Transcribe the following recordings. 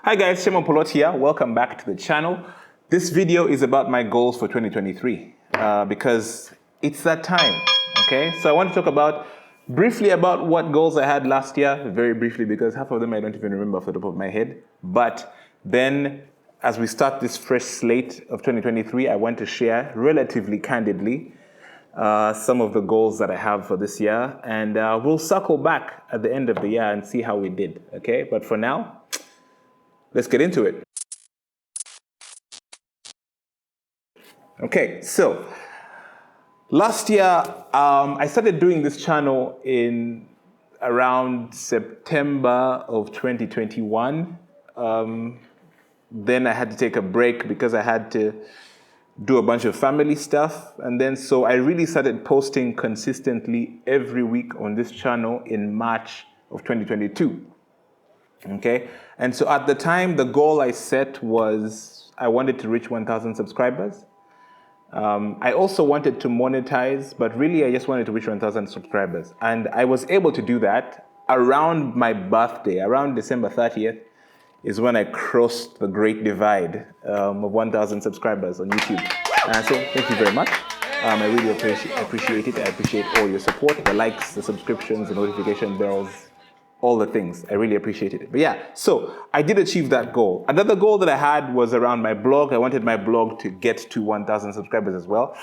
Hi guys, Shimon Polot here. Welcome back to the channel. This video is about my goals for 2023 because it's that time, okay? So I want to talk briefly about what goals I had last year, very briefly because half of them I don't even remember off the top of my head. But then as we start this fresh slate of 2023, I want to share relatively candidly some of the goals that I have for this year. And we'll circle back at the end of the year and see how we did, okay? But for now, let's get into it. Okay, so last year, I started doing this channel in around September of 2021. Then I had to take a break because I had to do a bunch of family stuff. And then so I really started posting consistently every week on this channel in March of 2022. Okay, and so at the time, the goal I set was I wanted to reach 1,000 subscribers. I also wanted to monetize, but really I just wanted to reach 1,000 subscribers. And I was able to do that around my birthday, around December 30th, is when I crossed the great divide of 1,000 subscribers on YouTube. So thank you very much. I really appreciate it. I appreciate all your support, the likes, the subscriptions, the notification bells, all the things. I really appreciated it. But yeah, so I did achieve that goal. Another goal that I had was around my blog. I wanted my blog to get to 1,000 subscribers as well.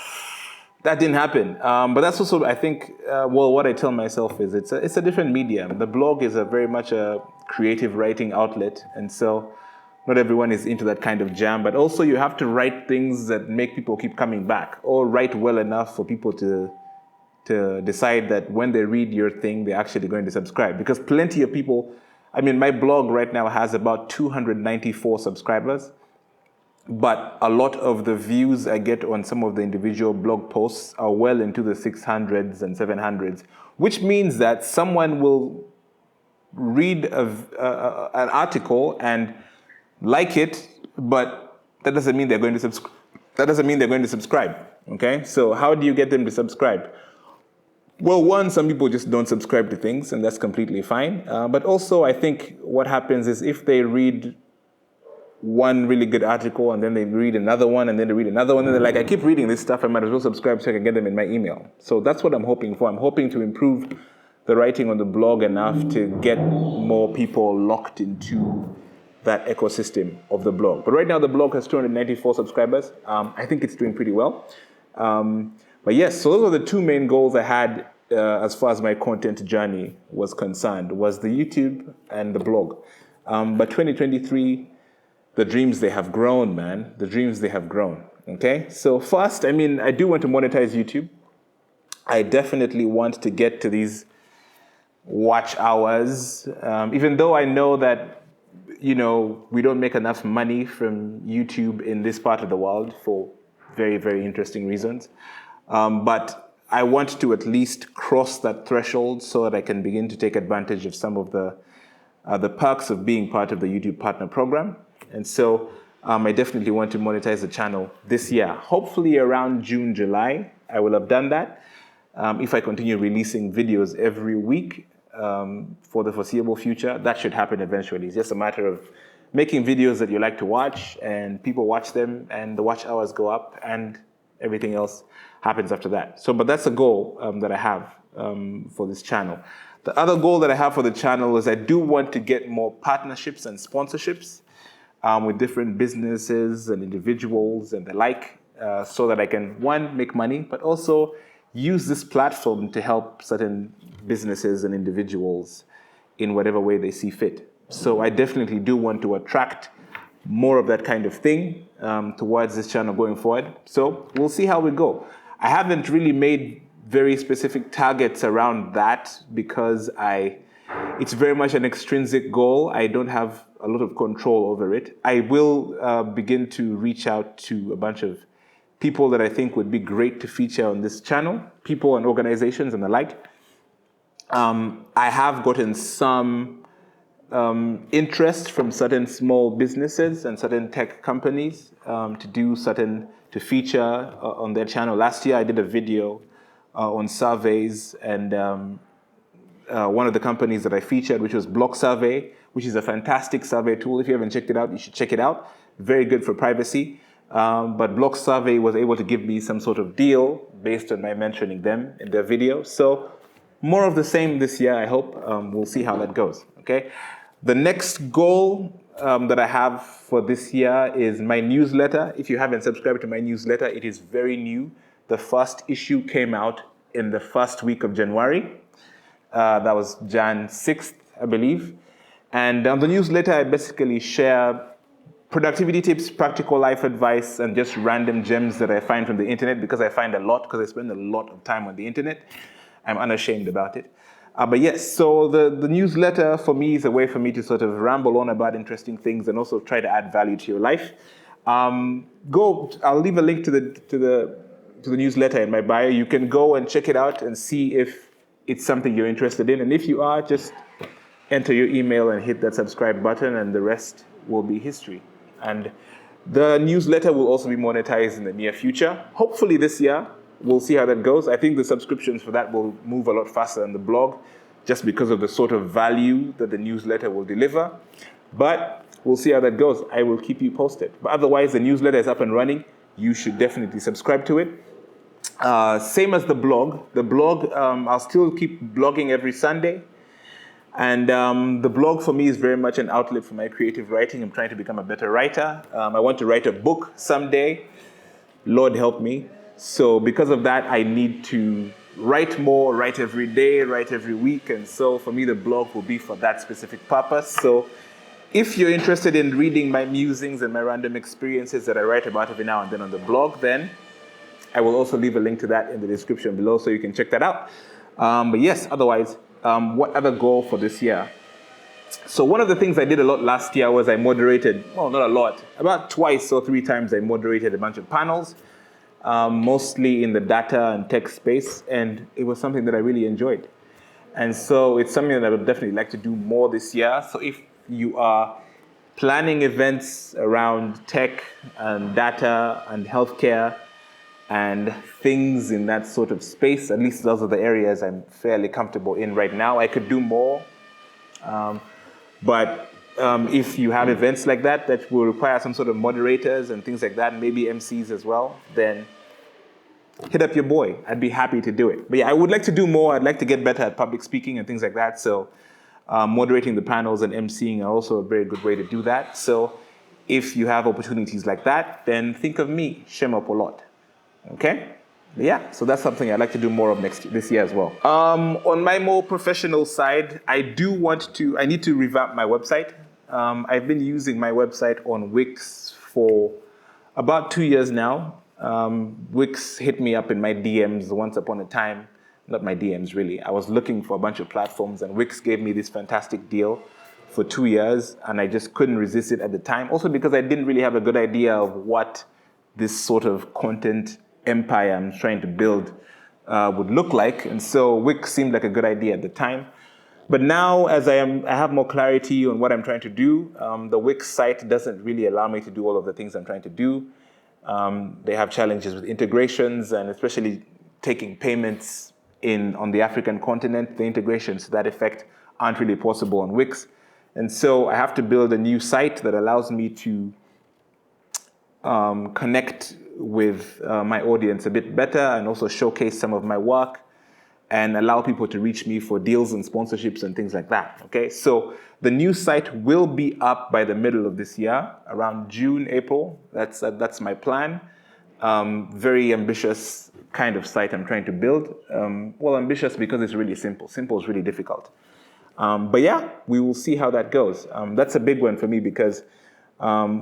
That didn't happen. But that's also, I think, what I tell myself is it's a different medium. The blog is very much a creative writing outlet. And so not everyone is into that kind of jam. But also you have to write things that make people keep coming back, or write well enough for people to decide that when they read your thing, they're actually going to subscribe. Because plenty of people, I mean, my blog right now has about 294 subscribers, but a lot of the views I get on some of the individual blog posts are well into the 600s and 700s, which means that someone will read an article and like it, but that doesn't mean they're going to subscribe. That doesn't mean they're going to subscribe, okay? So how do you get them to subscribe? Well, one, some people just don't subscribe to things, and that's completely fine. But also, I think what happens is if they read one really good article, and then they read another one, and then they read another one, and they're like, I keep reading this stuff, I might as well subscribe so I can get them in my email. So that's what I'm hoping for. I'm hoping to improve the writing on the blog enough to get more people locked into that ecosystem of the blog. But right now, the blog has 294 subscribers. I think it's doing pretty well. But yes, so those are the two main goals I had as far as my content journey was concerned, was the YouTube and the blog. But 2023, the dreams, they have grown, man. The dreams, they have grown, okay? So first, I mean, I do want to monetize YouTube. I definitely want to get to these watch hours, even though I know that, you know, we don't make enough money from YouTube in this part of the world for very, very interesting reasons. But I want to at least cross that threshold so that I can begin to take advantage of some of the perks of being part of the YouTube Partner Program. And so I definitely want to monetize the channel this year. Hopefully around June, July, I will have done that. If I continue releasing videos every week for the foreseeable future, that should happen eventually. It's just a matter of making videos that you like to watch, and people watch them, and the watch hours go up, and everything else happens after that. So, but that's a goal that I have for this channel. The other goal that I have for the channel is I do want to get more partnerships and sponsorships with different businesses and individuals and the like, so that I can, one, make money, but also use this platform to help certain businesses and individuals in whatever way they see fit. So I definitely do want to attract more of that kind of thing towards this channel going forward. So we'll see how we go. I haven't really made very specific targets around that because it's very much an extrinsic goal. I don't have a lot of control over it. I will begin to reach out to a bunch of people that I think would be great to feature on this channel, people and organizations and the like. I have gotten some interest from certain small businesses and certain tech companies to feature on their channel. Last year, I did a video on surveys, and one of the companies that I featured, which was Block Survey, which is a fantastic survey tool. If you haven't checked it out, you should check it out. Very good for privacy. But Block Survey was able to give me some sort of deal based on my mentioning them in their video. So more of the same this year, I hope. We'll see how that goes, okay? The next goal that I have for this year is my newsletter. If you haven't subscribed to my newsletter, it is very new. The first issue came out in the first week of January. That was Jan 6th, I believe. And on the newsletter, I basically share productivity tips, practical life advice, and just random gems that I find from the internet, because I find a lot, because I spend a lot of time on the internet. I'm unashamed about it. But yes, so the newsletter for me is a way for me to sort of ramble on about interesting things and also try to add value to your life. I'll leave a link to the newsletter in my bio. You can go and check it out and see if it's something you're interested in. And if you are, just enter your email and hit that subscribe button, and the rest will be history. And the newsletter will also be monetized in the near future. Hopefully this year. We'll see how that goes. I think the subscriptions for that will move a lot faster than the blog, just because of the sort of value that the newsletter will deliver. But we'll see how that goes. I will keep you posted. But otherwise, the newsletter is up and running. You should definitely subscribe to it. Same as the blog. The blog, I'll still keep blogging every Sunday. And the blog for me is very much an outlet for my creative writing. I'm trying to become a better writer. I want to write a book someday. Lord help me. So because of that, I need to write more, write every day, write every week. And so for me, the blog will be for that specific purpose. So if you're interested in reading my musings and my random experiences that I write about every now and then on the blog, then I will also leave a link to that in the description below so you can check that out. But yes, otherwise, what other goal for this year? So one of the things I did a lot last year was I moderated, well, not a lot, about twice or three times I moderated a bunch of panels. Mostly in the data and tech space, and it was something that I really enjoyed. And so it's something that I would definitely like to do more this year. So if you are planning events around tech and data and healthcare and things in that sort of space, at least those are the areas I'm fairly comfortable in right now. I could do more, but if you have events like that will require some sort of moderators and things like that, maybe MCs as well, then hit up your boy. I'd be happy to do it. But yeah, I would like to do more. I'd like to get better at public speaking and things like that. So moderating the panels and MCing are also a very good way to do that. So if you have opportunities like that, then think of me, Shema Polot. Okay? Yeah, so that's something I'd like to do more of this year as well. On my more professional side, I need to revamp my website. I've been using my website on Wix for about 2 years now. Wix hit me up in my DMs once upon a time. Not my DMs, really. I was looking for a bunch of platforms, and Wix gave me this fantastic deal for 2 years, and I just couldn't resist it at the time. Also because I didn't really have a good idea of what this sort of content empire I'm trying to build would look like. And so Wix seemed like a good idea at the time. But now, as I have more clarity on what I'm trying to do, the Wix site doesn't really allow me to do all of the things I'm trying to do. They have challenges with integrations, and especially taking payments on the African continent. The integrations to that effect aren't really possible on Wix. And so I have to build a new site that allows me to connect with my audience a bit better and also showcase some of my work and allow people to reach me for deals and sponsorships and things like that, okay? So the new site will be up by the middle of this year, around June, April. That's my plan. Very ambitious kind of site I'm trying to build. Well, ambitious because it's really simple. Simple is really difficult. But yeah, we will see how that goes. That's a big one for me because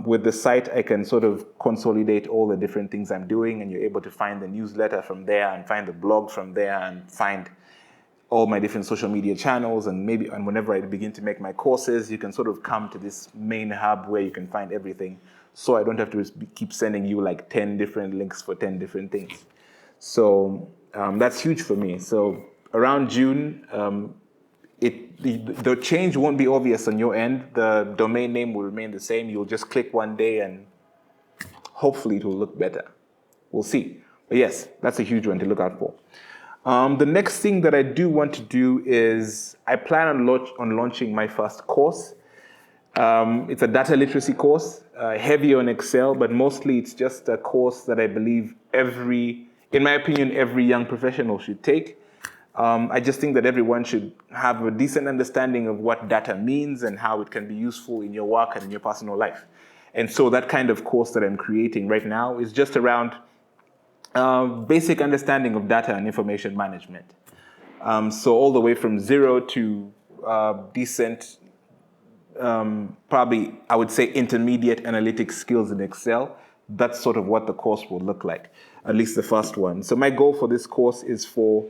with the site, I can sort of consolidate all the different things I'm doing, and you're able to find the newsletter from there and find the blog from there and find all my different social media channels. And whenever I begin to make my courses, you can sort of come to this main hub where you can find everything. So I don't have to keep sending you like 10 different links for 10 different things. So that's huge for me. So around June, the change won't be obvious on your end. The domain name will remain the same. You'll just click one day and hopefully it will look better. We'll see. But yes, that's a huge one to look out for. The next thing that I do want to do is I plan on launching my first course. It's a data literacy course, heavy on Excel, but mostly it's just a course that I believe in my opinion, every young professional should take. I just think that everyone should have a decent understanding of what data means and how it can be useful in your work and in your personal life. And so that kind of course that I'm creating right now is just around basic understanding of data and information management. So all the way from zero to decent, probably I would say intermediate analytics skills in Excel. That's sort of what the course will look like, at least the first one. So my goal for this course is for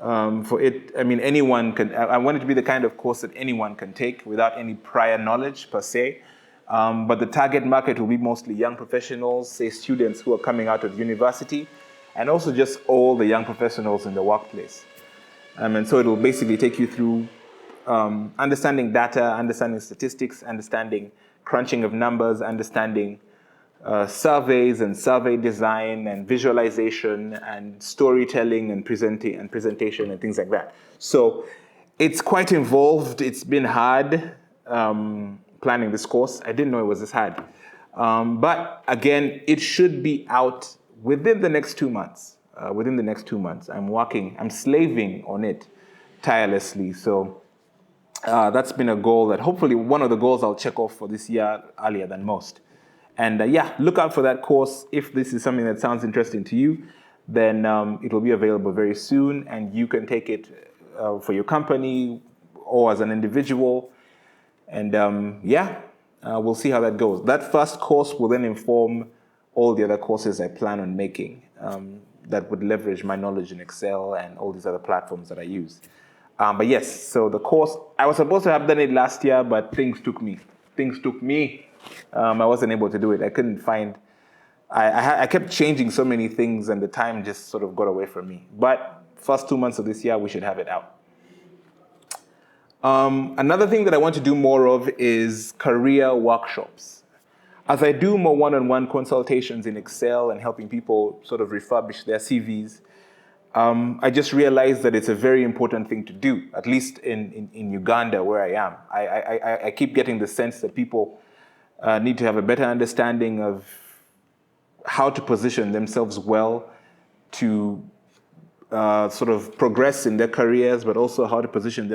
it, I mean, anyone can, I want it to be the kind of course that anyone can take without any prior knowledge per se. But the target market will be mostly young professionals, say students who are coming out of university, and also just all the young professionals in the workplace. And so it will basically take you through understanding data, understanding statistics, understanding crunching of numbers, understanding surveys and survey design and visualization and storytelling and presentation and things like that. So it's quite involved. It's been hard planning this course. I didn't know it was this hard. But again, it should be out within the next 2 months. I'm slaving on it tirelessly. So that's been a goal that hopefully one of the goals I'll check off for this year earlier than most. And look out for that course. If this is something that sounds interesting to you, then it will be available very soon, and you can take it for your company or as an individual. And we'll see how that goes. That first course will then inform all the other courses I plan on making that would leverage my knowledge in Excel and all these other platforms that I use. But yes, so the course, I was supposed to have done it last year, but things took me. I wasn't able to do it. I couldn't find, I kept changing so many things and the time just sort of got away from me. But first 2 months of this year, we should have it out. Another thing that I want to do more of is career workshops. As I do more one-on-one consultations in Excel and helping people sort of refurbish their CVs, I just realized that it's a very important thing to do, at least in Uganda where I am. I keep getting the sense that people need to have a better understanding of how to position themselves well to sort of progress in their careers, but also how to position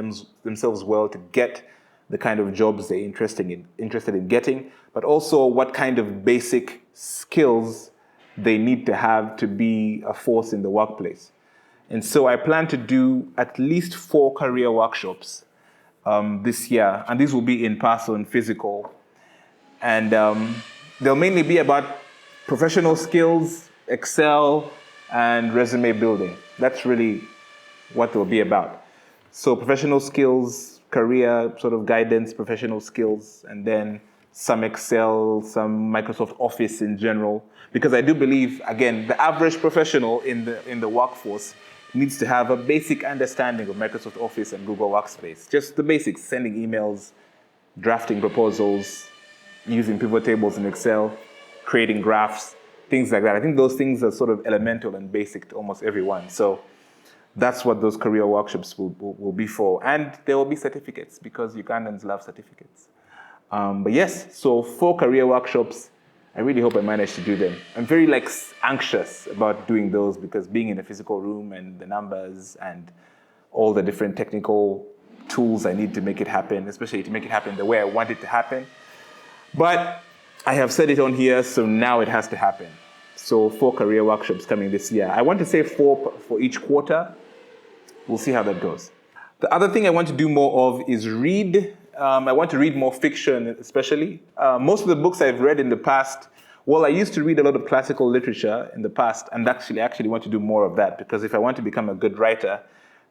themselves well to get the kind of jobs they're interested in getting, but also what kind of basic skills they need to have to be a force in the workplace. And so I plan to do at least 4 career workshops this year, and these will be in person, physical. And they'll mainly be about professional skills, Excel, and resume building. That's really what they'll be about. So professional skills, career sort of guidance, professional skills, and then some Excel, some Microsoft Office in general. Because I do believe, again, the average professional in the workforce needs to have a basic understanding of Microsoft Office and Google Workspace. Just the basics, sending emails, drafting proposals, using pivot tables in Excel, creating graphs, things like that. I think those things are sort of elemental and basic to almost everyone. So that's what those career workshops will be for. And there will be certificates because Ugandans love certificates. But yes, so 4 career workshops. I really hope I manage to do them. I'm very anxious about doing those because being in a physical room and the numbers and all the different technical tools I need to make it happen, especially to make it happen the way I want it to happen. But I have said it on here, so now it has to happen. So 4 career workshops coming this year. I want to say 4 for each quarter. We'll see how that goes. The other thing I want to do more of is read. I want to read more fiction, especially. Most of the books I've read in the past, well, I used to read a lot of classical literature in the past, and I actually want to do more of that, because if I want to become a good writer,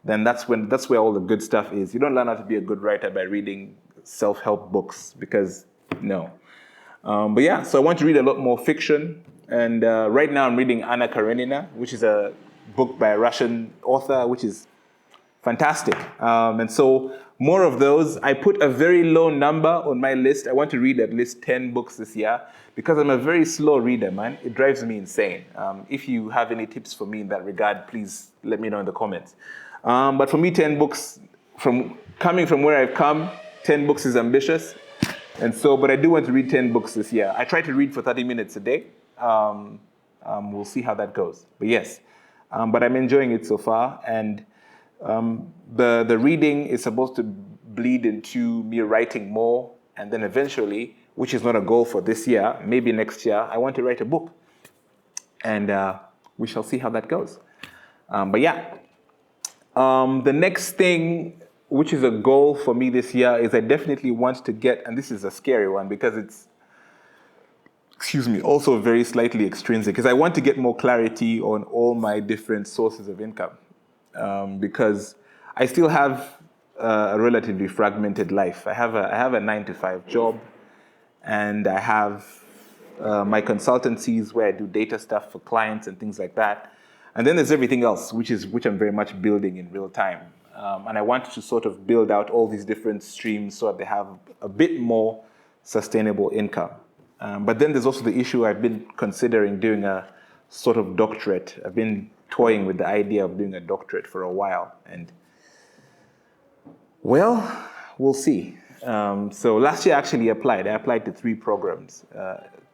then that's where all the good stuff is. You don't learn how to be a good writer by reading self-help books, because no. But yeah, so I want to read a lot more fiction, and right now I'm reading Anna Karenina, which is a book by a Russian author, which is Fantastic. And so more of those. I put a very low number on my list. I want to read at least 10 books this year because I'm a very slow reader, man. It drives me insane. If you have any tips for me in that regard, please let me know in the comments. But for me, 10 books, coming from where I've come, 10 books is ambitious. And so, but I do want to read 10 books this year. I try to read for 30 minutes a day. We'll see how that goes. But yes, but I'm enjoying it so far. And the reading is supposed to bleed into me writing more. And then eventually, which is not a goal for this year, maybe next year, I want to write a book. And we shall see how that goes. But yeah, the next thing, which is a goal for me this year, is I definitely want to get, and this is a scary one because it's, also very slightly extrinsic, because I want to get more clarity on all my different sources of income. Because I still have a relatively fragmented life. I have a 9-to-5 job, and I have my consultancies where I do data stuff for clients and things like that. And then there's everything else, which I'm very much building in real time. And I want to sort of build out all these different streams so that they have a bit more sustainable income. But then there's also the issue I've been considering doing a sort of doctorate. I've been toying with the idea of doing a doctorate for a while. And, well, we'll see. So last year I actually applied. I applied to 3 programs,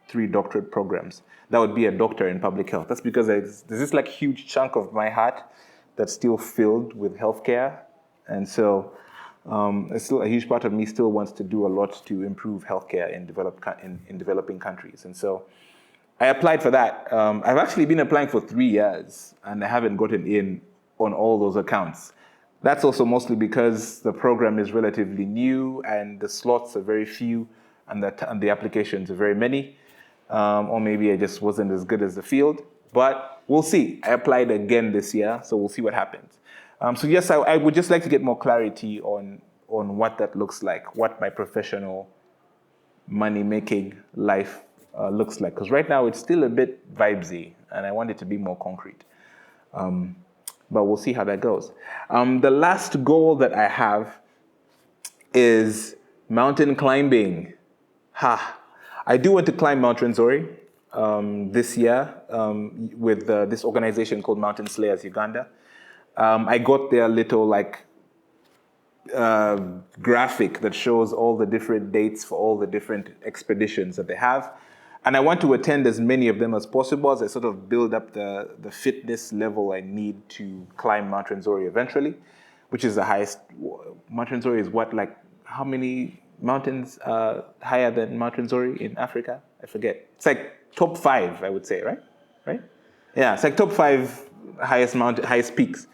3 doctorate programs. That would be a doctor in public health. That's because there's this like huge chunk of my heart that's still filled with healthcare. And so it's still a huge part of me still wants to do a lot to improve healthcare in developing countries. And so I applied for that. I've actually been applying for 3 years, and I haven't gotten in on all those accounts. That's also mostly because the program is relatively new, and the slots are very few, and the applications are very many. Or maybe I just wasn't as good as the field. But we'll see. I applied again this year, so we'll see what happens. So yes, I would just like to get more clarity on what that looks like, what my professional money-making life looks like. Because right now it's still a bit vibesy, and I want it to be more concrete. But we'll see how that goes. The last goal that I have is mountain climbing. I do want to climb Mount Rwenzori this year with this organization called Mountain Slayers Uganda. I got their little graphic that shows all the different dates for all the different expeditions that they have. And I want to attend as many of them as possible as I sort of build up the fitness level I need to climb Mount Rwenzori eventually, which is the highest. Mount Rwenzori is what, like, how many mountains higher than Mount Rwenzori in Africa? I forget. It's like top 5, I would say, right? Right? Yeah, it's like top 5 highest peaks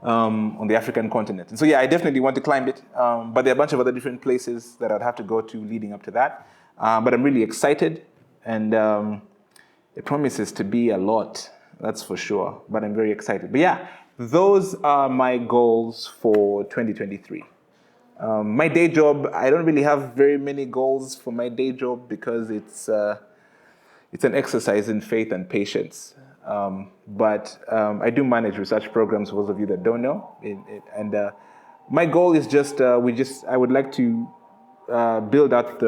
on the African continent. And so, yeah, I definitely want to climb it. But there are a bunch of other different places that I'd have to go to leading up to that. But I'm really excited, and it promises to be a lot, that's for sure. But I'm very excited. But yeah, those are my goals for 2023. My day job, I don't really have very many goals for my day job because it's an exercise in faith and patience. But I do manage research programs, for those of you that don't know. And my goal is I would like to build out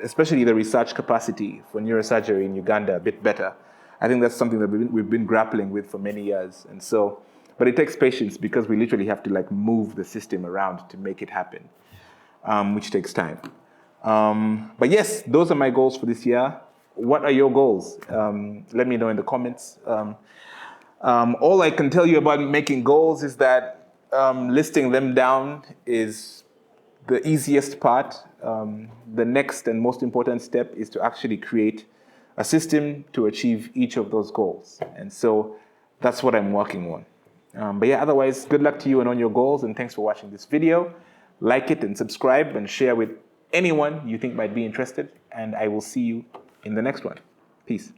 especially the research capacity for neurosurgery in Uganda a bit better. I think that's something that we've been grappling with for many years. And so, but it takes patience because we literally have to move the system around to make it happen, which takes time. But yes, those are my goals for this year. What are your goals? Let me know in the comments. All I can tell you about making goals is that listing them down is the easiest part. The next and most important step is to actually create a system to achieve each of those goals. And so that's what I'm working on. But yeah, otherwise, good luck to you and on your goals, and thanks for watching this video. Like it and subscribe and share with anyone you think might be interested, and I will see you in the next one. Peace.